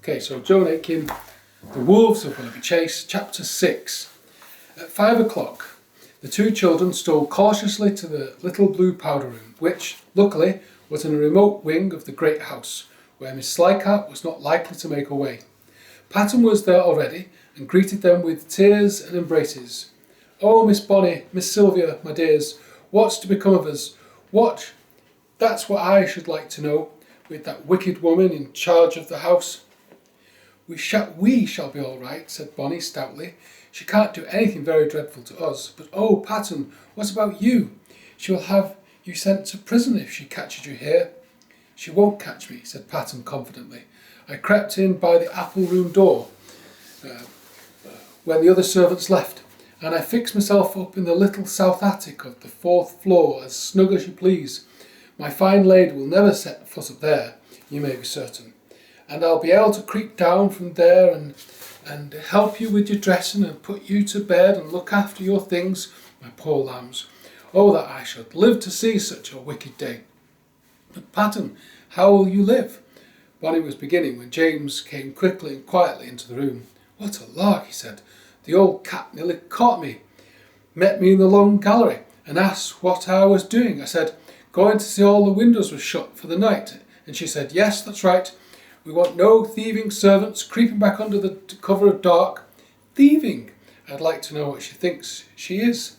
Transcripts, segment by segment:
Okay, so Joan Aitkin, The Wolves of Willoughby Chase, Chapter 6. At 5 o'clock, the two children stole cautiously to the little blue powder room, which, luckily, was in a remote wing of the great house, where Miss Slycart was not likely to make her way. Patten was there already, and greeted them with tears and embraces. "Oh, Miss Bonny, Miss Sylvia, my dears, what's to become of us? What? That's what I should like to know, with that wicked woman in charge of the house." We shall be all right," said Bonny stoutly. "She can't do anything very dreadful to us. But oh, Patten, what about you? She will have you sent to prison if she catches you here." "She won't catch me," said Patten confidently. "I crept in by the apple room door when the other servants left, and I fixed myself up in the little south attic of the 4th floor as snug as you please. My fine lady will never set foot up there, you may be certain. And I'll be able to creep down from there and help you with your dressing and put you to bed and look after your things, my poor lambs. Oh, that I should live to see such a wicked day." "But Patten, how will you live?" Bonny was beginning when James came quickly and quietly into the room. "What a lark," he said. "The old cat nearly caught me. Met me in the long gallery and asked what I was doing. I said, going to see all the windows were shut for the night. And she said, yes, that's right. We want no thieving servants creeping back under the cover of dark." Thieving! I'd like to know what she thinks she is.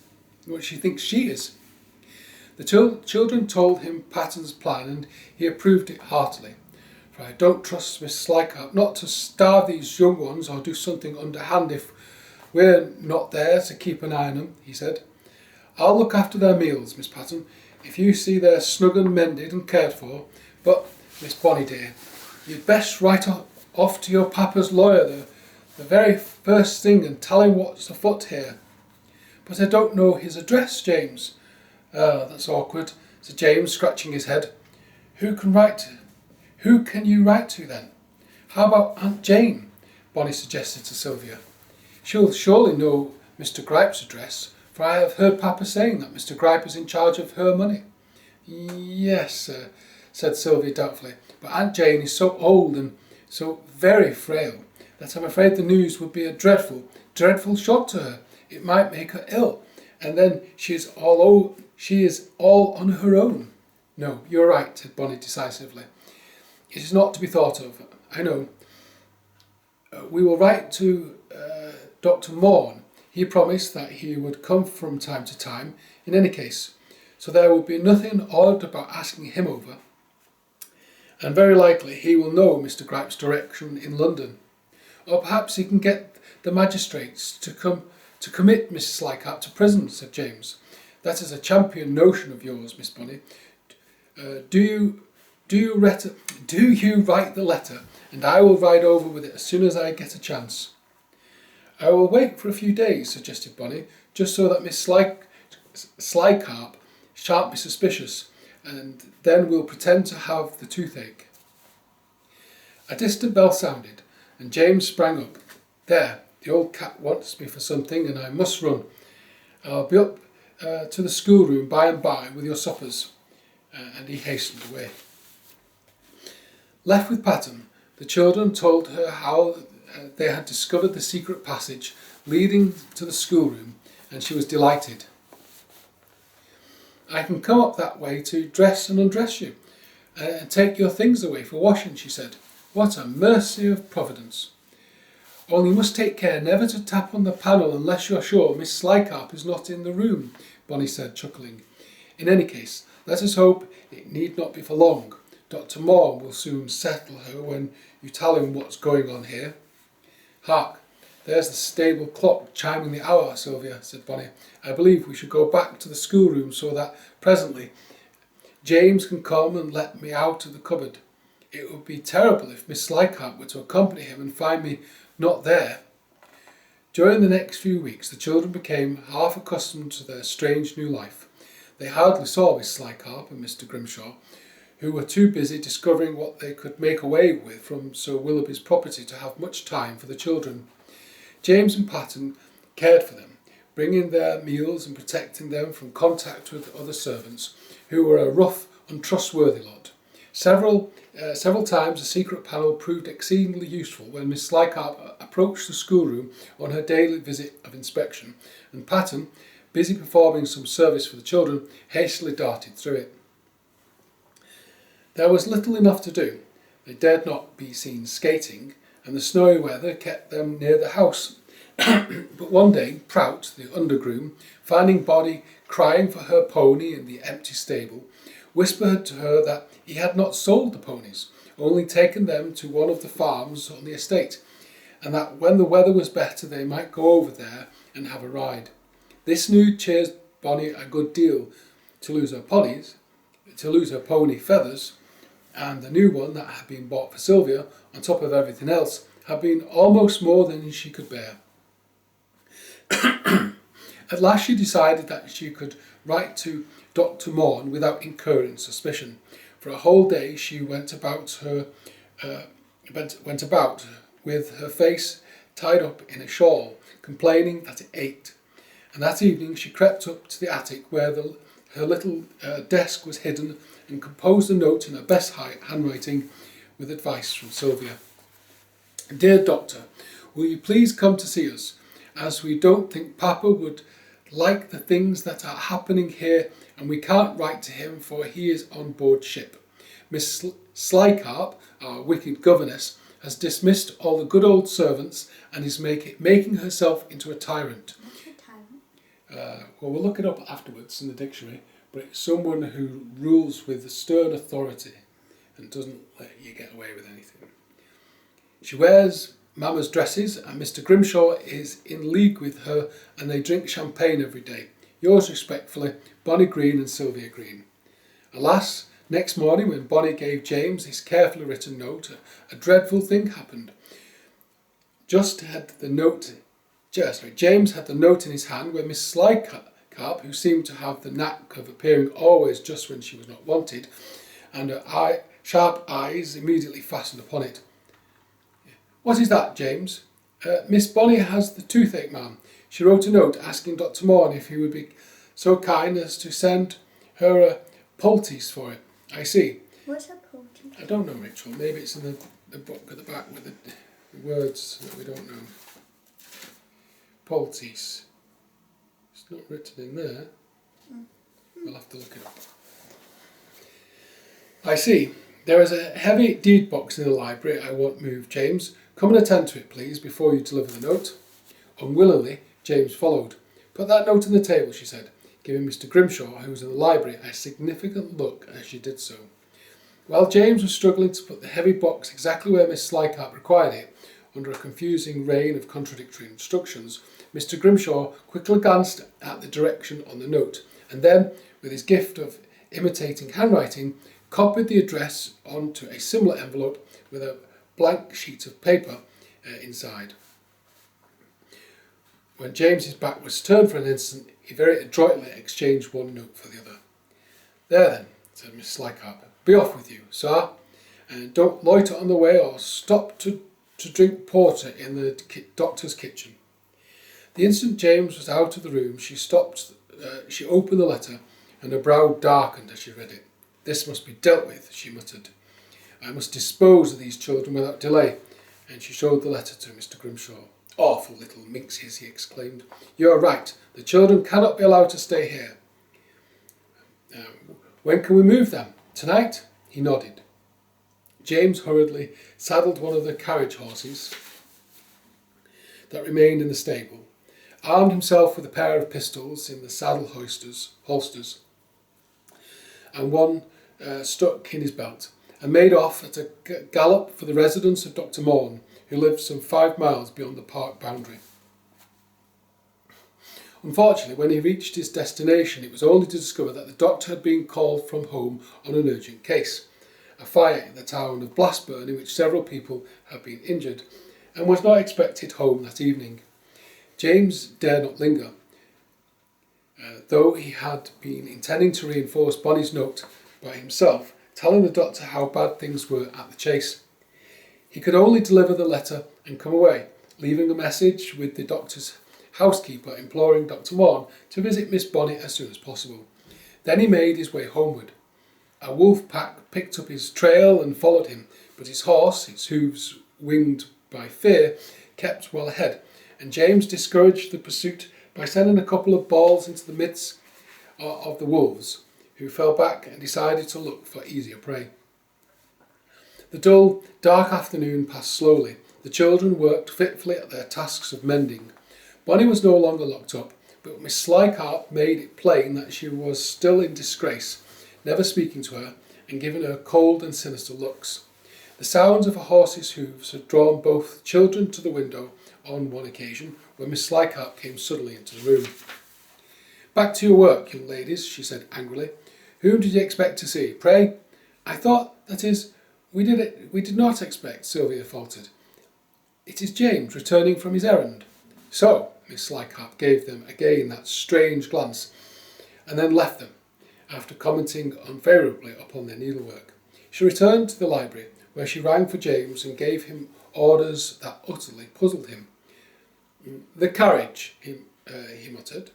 The children told him Patten's plan, and he approved it heartily. "For I don't trust Miss Slycart not to starve these young ones or do something underhand if we're not there to keep an eye on them," he said. "I'll look after their meals, Miss Patten, if you see they're snug and mended and cared for. But, Miss Bonny dear, you'd best write off to your papa's lawyer the very first thing and tell him what's afoot here." "But I don't know his address, James." That's awkward," said James, scratching his head. Who can you write to then?" "How about Aunt Jane?" Bonny suggested to Sylvia. "She'll surely know Mr. Gripe's address, for I have heard Papa saying that Mr. Gripe is in charge of her money." "Yes," said Sylvia doubtfully, "but Aunt Jane is so old and so very frail that I'm afraid the news would be a dreadful, dreadful shock to her. It might make her ill, and then she is all on her own." "No, you're right," said Bonny decisively. "It is not to be thought of. I know. We will write to Dr. Morn. He promised that he would come from time to time in any case, so there will be nothing odd about asking him over. And very likely he will know Mr. Gripe's direction in London. Or perhaps he can get the magistrates to commit Miss Slycart to prison," said James. "That is a champion notion of yours, Miss Bonny. Do you write the letter, and I will ride over with it as soon as I get a chance." "I will wait for a few days," suggested Bonny, "just so that Miss Slycart shan't be suspicious, and then we'll pretend to have the toothache." A distant bell sounded, and James sprang up. "There, the old cat wants me for something, and I must run. I'll be up to the schoolroom by and by with your suppers," and he hastened away. Left with Patten, the children told her how they had discovered the secret passage leading to the schoolroom, and she was delighted. "I can come up that way to dress and undress you, and take your things away for washing," she said. "What a mercy of Providence! Only you must take care never to tap on the panel unless you're sure Miss Slycart is not in the room," Bonny said, chuckling. "In any case, let us hope it need not be for long. Dr. Morn will soon settle her when you tell him what's going on here." "Hark, there's the stable clock chiming the hour, Sylvia," said Bonny. "I believe we should go back to the schoolroom so that presently James can come and let me out of the cupboard. It would be terrible if Miss Slycart were to accompany him and find me not there." During the next few weeks the children became half accustomed to their strange new life. They hardly saw Miss Slycart and Mr. Grimshaw, who were too busy discovering what they could make away with from Sir Willoughby's property to have much time for the children. James and Patten cared for them, bringing their meals and protecting them from contact with other servants, who were a rough, untrustworthy lot. Several times the secret panel proved exceedingly useful when Miss Slycarp approached the schoolroom on her daily visit of inspection, and Patten, busy performing some service for the children, hastily darted through it. There was little enough to do. They dared not be seen skating, and the snowy weather kept them near the house. But one day, Prout, the undergroom, finding Bonnie crying for her pony in the empty stable, whispered to her that he had not sold the ponies, only taken them to one of the farms on the estate, and that when the weather was better they might go over there and have a ride. This news cheered Bonnie a good deal. To lose her pony feathers, and the new one that had been bought for Sylvia, on top of everything else, had been almost more than she could bear. At last she decided that she could write to Dr. Morn without incurring suspicion. For a whole day she went about with her face tied up in a shawl, complaining that it ached. And that evening she crept up to the attic where her little desk was hidden and composed a note in her best handwriting with advice from Sylvia. Dear Doctor, will you please come to see us, as we don't think Papa would like the things that are happening here, and we can't write to him for he is on board ship. Miss Slycarp, our wicked governess, has dismissed all the good old servants and is making herself into a tyrant. What's a tyrant? Well, we'll look it up afterwards in the dictionary, but it's someone who rules with stern authority and doesn't let you get away with anything. She wears Mama's dresses, and Mr. Grimshaw is in league with her, and they drink champagne every day. Yours respectfully, Bonnie Green and Sylvia Green. Next morning when Bonnie gave James his carefully written note, a dreadful thing happened. James had the note in his hand when Miss Slycarp, who seemed to have the knack of appearing always just when she was not wanted, and her sharp eyes immediately fastened upon it. What is that, James? Miss Bonnie has the toothache, ma'am. She wrote a note asking Dr. Morn if he would be so kind as to send her a poultice for it. I see. What's a poultice? I don't know, Rachel. Maybe it's in the book at the back with the words that we don't know. Poultice. It's not written in there. We'll have to look it up. I see. There is a heavy deed box in the library I won't move, James. Come and attend to it, please, before you deliver the note. Unwillingly, James followed. Put that note on the table, she said, giving Mr. Grimshaw, who was in the library, a significant look as she did so. While James was struggling to put the heavy box exactly where Miss Slycarp required it, under a confusing rain of contradictory instructions, Mr. Grimshaw quickly glanced at the direction on the note, and then, with his gift of imitating handwriting, copied the address onto a similar envelope with a blank sheet of paper inside. When James's back was turned for an instant, he very adroitly exchanged one note for the other. There then, said Miss Slycarp, be off with you, sir, and don't loiter on the way or stop to drink porter in the doctor's kitchen. The instant James was out of the room, she opened the letter, and her brow darkened as she read it. This must be dealt with, she muttered. I must dispose of these children without delay, and she showed the letter to Mr. Grimshaw. Awful little minxes, he exclaimed. You are right, the children cannot be allowed to stay here. When can we move them? Tonight? He nodded. James hurriedly saddled one of the carriage horses that remained in the stable, armed himself with a pair of pistols in the saddle holsters, and one stuck in his belt, and made off at a gallop for the residence of Dr. Morn, who lived some 5 miles beyond the park boundary. Unfortunately, when he reached his destination, it was only to discover that the doctor had been called from home on an urgent case, a fire in the town of Blastburn in which several people had been injured, and was not expected home that evening. James dared not linger, though he had been intending to reinforce Bonnie's note by himself, telling the doctor how bad things were at the Chase. He could only deliver the letter and come away, leaving a message with the doctor's housekeeper imploring Dr. Morn to visit Miss Bonnie as soon as possible. Then he made his way homeward. A wolf pack picked up his trail and followed him, but his horse, its hooves winged by fear, kept well ahead, and James discouraged the pursuit by sending a couple of balls into the midst of the wolves, who fell back and decided to look for easier prey. The dull, dark afternoon passed slowly. The children worked fitfully at their tasks of mending. Bonnie was no longer locked up, but Miss Slycart made it plain that she was still in disgrace, never speaking to her and giving her cold and sinister looks. The sounds of a horse's hoofs had drawn both children to the window on one occasion when Miss Slycart came suddenly into the room. "Back to your work, young ladies," she said angrily. "Whom did you expect to see? Pray?" "I thought, that is, we did not expect," Sylvia faltered. "It is James returning from his errand." "So," Miss Slycart gave them again that strange glance, and then left them, after commenting unfavourably upon their needlework. She returned to the library, where she rang for James and gave him orders that utterly puzzled him. "The carriage," he muttered,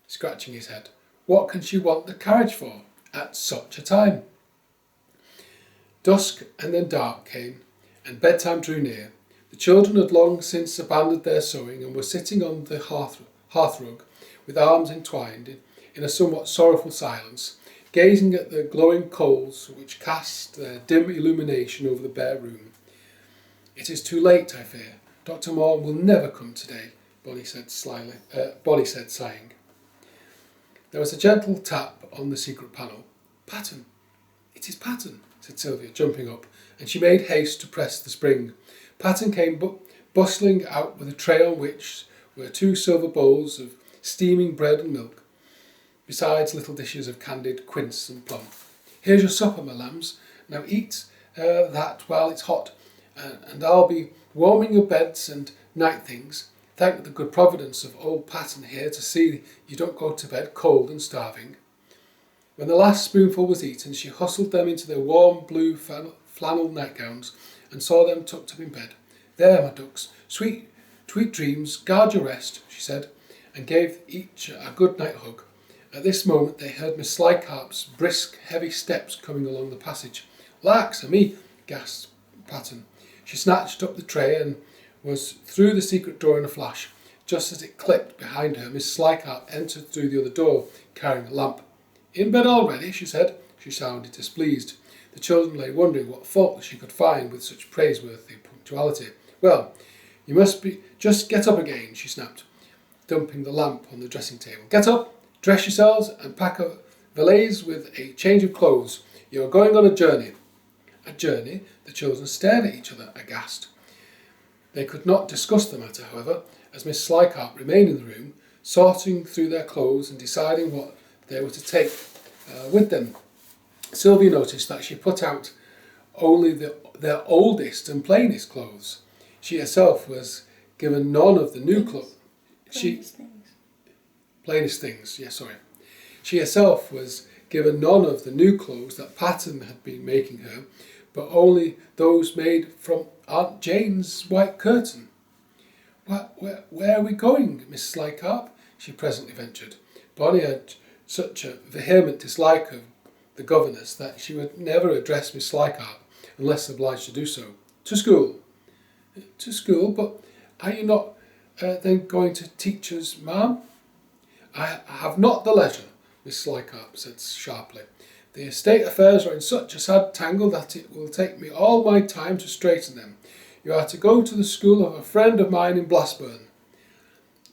scratching his head. "What can she want the carriage for at such a time?" Dusk and then dark came, and bedtime drew near. The children had long since abandoned their sewing and were sitting on the hearthrug with arms entwined in a somewhat sorrowful silence, gazing at the glowing coals which cast their dim illumination over the bare room. "It is too late, I fear. Dr. Morn will never come today," Bonnie said sighing. There was a gentle tap on the secret panel. "Pattern! It is Pattern!" said Sylvia, jumping up, and she made haste to press the spring. Pattern came bustling out with a tray on which were 2 silver bowls of steaming bread and milk, besides little dishes of candied quince and plum. "Here's your supper, my lambs. Now eat that while it's hot, and I'll be warming your beds and night things. Thank the good providence of old Pattern here to see you don't go to bed cold and starving." When the last spoonful was eaten, she hustled them into their warm blue flannel nightgowns and saw them tucked up in bed. "There, my ducks, sweet dreams, guard your rest," she said, and gave each a good night hug. At this moment they heard Miss Slycart's brisk, heavy steps coming along the passage. "Lax a me," gasped Pattern. She snatched up the tray and was through the secret door in a flash. Just as it clicked behind her, Miss Slycart entered through the other door, carrying a lamp. "In bed already?" she said. She sounded displeased. The children lay wondering what fault she could find with such praiseworthy punctuality. "Well, you must just get up again," she snapped, dumping the lamp on the dressing table. "Get up, dress yourselves, and pack a valise with a change of clothes. You are going on a journey." "A journey?" The children stared at each other, aghast. They could not discuss the matter, however, as Miss Slycart remained in the room, sorting through their clothes and deciding what they were to take with them. Sylvia noticed that she put out only their oldest and plainest clothes. She herself was given none of the new clothes. Plainest things, yes, sorry. She herself was given none of the new clothes that Pattern had been making her, but only those made from Aunt Jane's white curtain. Where are we going, Miss Slycart?" she presently ventured. Bonnie had such a vehement dislike of the governess that she would never address Miss Slycart unless obliged to do so. "To school." "To school? But are you not then going to teach us, ma'am?" "I have not the leisure," Miss Slycart said sharply. "The estate affairs are in such a sad tangle that it will take me all my time to straighten them. You are to go to the school of a friend of mine in Blackburn."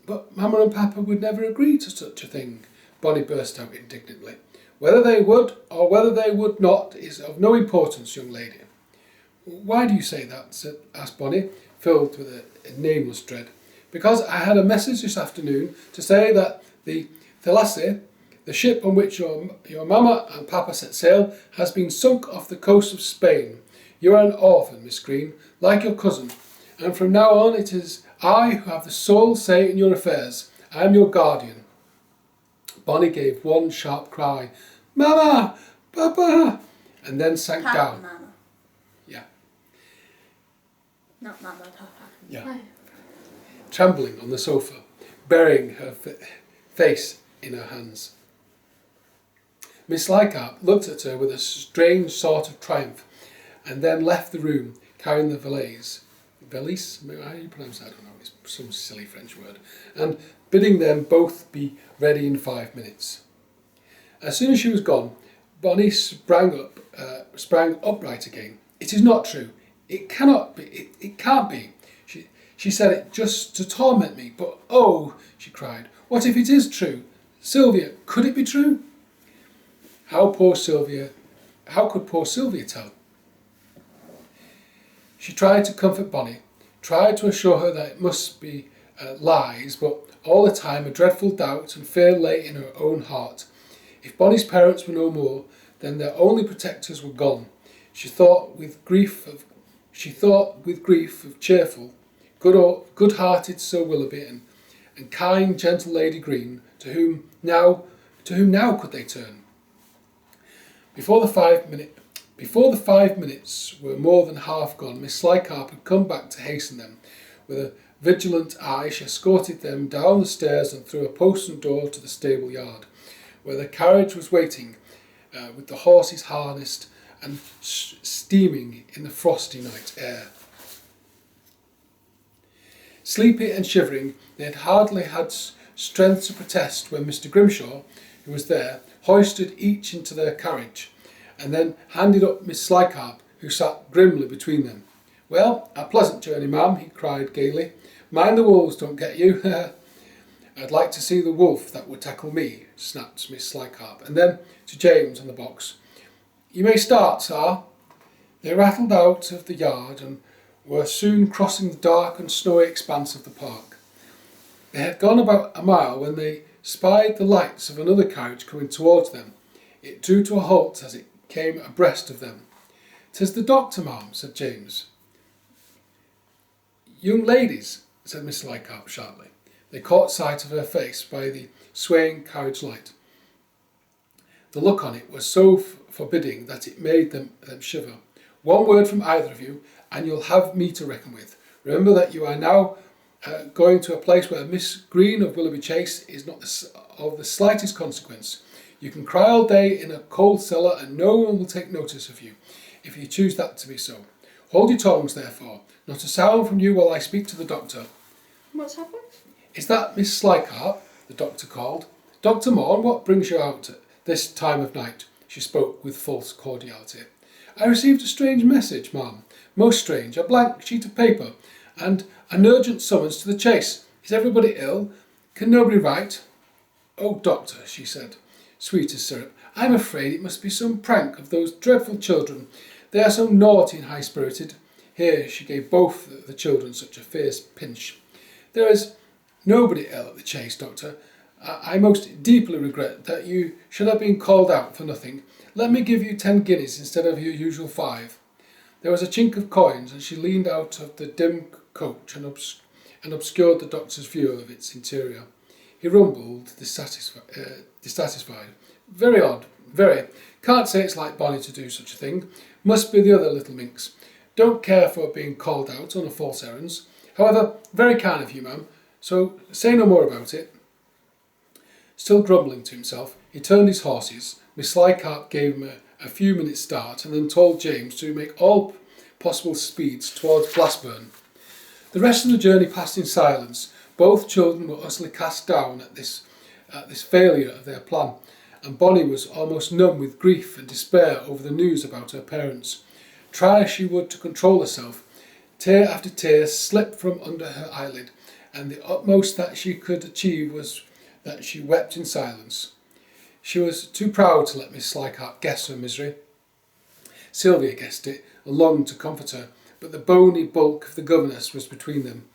"But Mamma and Papa would never agree to such a thing," Bonnie burst out indignantly. "Whether they would or whether they would not is of no importance, young lady." "Why do you say that?" asked Bonnie, filled with a nameless dread. "Because I had a message this afternoon to say that the Thalassie, the ship on which your Mamma and Papa set sail, has been sunk off the coast of Spain. You are an orphan, Miss Green, like your cousin, and from now on it is I who have the sole say in your affairs. I am your guardian." Bonnie gave one sharp cry, "Mama! Papa!" and then sank down. Mama. Yeah. Not Mama, Papa. Yeah. No. Trembling on the sofa, burying her face in her hands. Miss Leichhardt looked at her with a strange sort of triumph, and then left the room, carrying the valise. Valise? How do you pronounce that? I don't know. It's some silly French word. And bidding them both be ready in 5 minutes. As soon as she was gone, Bonnie sprang upright again. "It is not true. It cannot be. It can't be." She said it just to torment me. "But oh," she cried, "what if it is true? Sylvia, could it be true?" How could poor Sylvia tell? She tried to comfort Bonnie, tried to assure her that it must be lies, but all the time a dreadful doubt and fear lay in her own heart. If Bonnie's parents were no more, then their only protectors were gone. She thought with grief of cheerful, good-hearted Sir Willoughby and kind, gentle Lady Green, to whom now could they turn? Before the 5 minutes were more than half gone, Miss Leichhardt had come back to hasten them. With a vigilant eye, she escorted them down the stairs and through a postern door to the stable yard, where the carriage was waiting, with the horses harnessed and steaming in the frosty night air. Sleepy and shivering, they had hardly had strength to protest when Mr. Grimshaw, who was there, hoisted each into their carriage, and then handed up Miss Leichhardt, who sat grimly between them. "Well, a pleasant journey, ma'am," he cried gaily. "Mind the wolves don't get you." "I'd like to see the wolf that would tackle me," snapped Miss Leichhardt, and then to James on the box, "You may start, sir." They rattled out of the yard and were soon crossing the dark and snowy expanse of the park. They had gone about a mile when they spied the lights of another carriage coming towards them. It drew to a halt as it came abreast of them. "'Tis the doctor, ma'am," said James. "Young ladies," said Miss Leichhardt sharply. They caught sight of her face by the swaying carriage light. The look on it was so forbidding that it made them shiver. "One word from either of you, and you'll have me to reckon with. Remember that you are now going to a place where Miss Green of Willoughby Chase is not of the slightest consequence. You can cry all day in a cold cellar and no one will take notice of you, if you choose that to be so. Hold your tongues, therefore. Not a sound from you while I speak to the doctor." What's happened? "Is that Miss Leichhardt?" the doctor called. "Dr. Morn, what brings you out at this time of night?" She spoke with false cordiality. "I received a strange message, ma'am. Most strange. A blank sheet of paper and an urgent summons to the chase. Is everybody ill? Can nobody write?" "Oh, doctor," she said, sweet as syrup, "I'm afraid it must be some prank of those dreadful children. They are so naughty and high-spirited." Here she gave both the children such a fierce pinch. "There is nobody ill at the chase, doctor. I most deeply regret that you should have been called out for nothing. Let me give you 10 guineas instead of your usual 5. There was a chink of coins, and she leaned out of the dim coach and obscured the doctor's view of its interior. He rumbled, dissatisfied. "Very odd, very. Can't say it's like Bonnie to do such a thing. Must be the other little minx. Don't care for being called out on a false errands. However, very kind of you, ma'am, so say no more about it." Still grumbling to himself, he turned his horses. Miss Leichhardt gave him a few minutes' start and then told James to make all possible speeds towards Blackburn. The rest of the journey passed in silence. Both children were utterly cast down at this failure of their plan, and Bonnie was almost numb with grief and despair over the news about her parents. Try as she would to control herself, tear after tear slipped from under her eyelid, and the utmost that she could achieve was that she wept in silence. She was too proud to let Miss Leichhardt guess her misery. Sylvia guessed it and longed to comfort her, but the bony bulk of the governess was between them.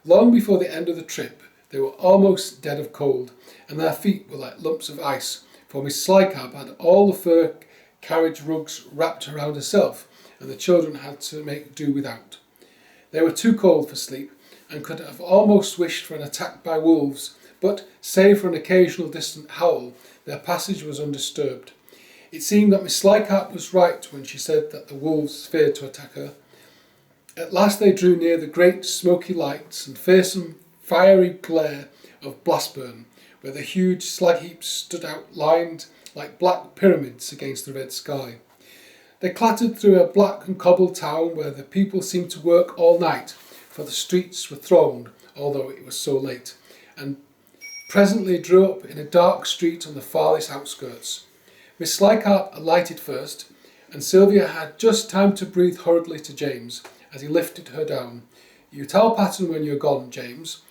Long before the end of the trip, they were almost dead of cold, and their feet were like lumps of ice, for Miss Leichhardt had all the fur carriage rugs wrapped around herself, and the children had to make do without. They were too cold for sleep, and could have almost wished for an attack by wolves, but, save for an occasional distant howl, their passage was undisturbed. It seemed that Miss Leichhardt was right when she said that the wolves feared to attack her. At last they drew near the great smoky lights and fearsome fiery glare of Blackburn, where the huge slag heaps stood outlined like black pyramids against the red sky. They clattered through a black and cobbled town where the people seemed to work all night, for the streets were thronged, although it was so late, and presently drew up in a dark street on the farthest outskirts. Miss Leichhardt alighted first, and Sylvia had just time to breathe hurriedly to James as he lifted her down. "You tell Patton when you're gone, James.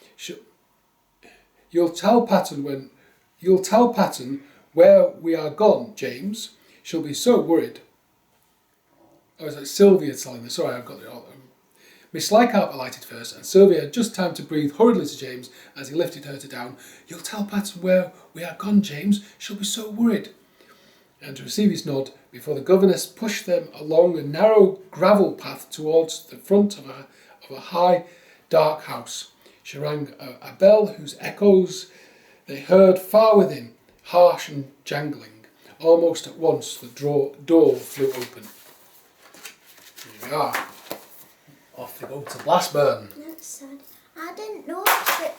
You'll tell Patton where we are gone, James. She'll be so worried." Oh, it's like Sylvia telling her. Sorry, I've got it all. Miss Leichhardt alighted first, and Sylvia had just time to breathe hurriedly to James as he lifted her down. "You'll tell Patton where we are gone, James. She'll be so worried." And to receive his nod, before the governess pushed them along a narrow gravel path towards the front of a high, dark house, she rang a bell whose echoes they heard far within, harsh and jangling. Almost at once the door flew open. Here we are. Off we go to Blastburn. That's sad. I didn't notice it.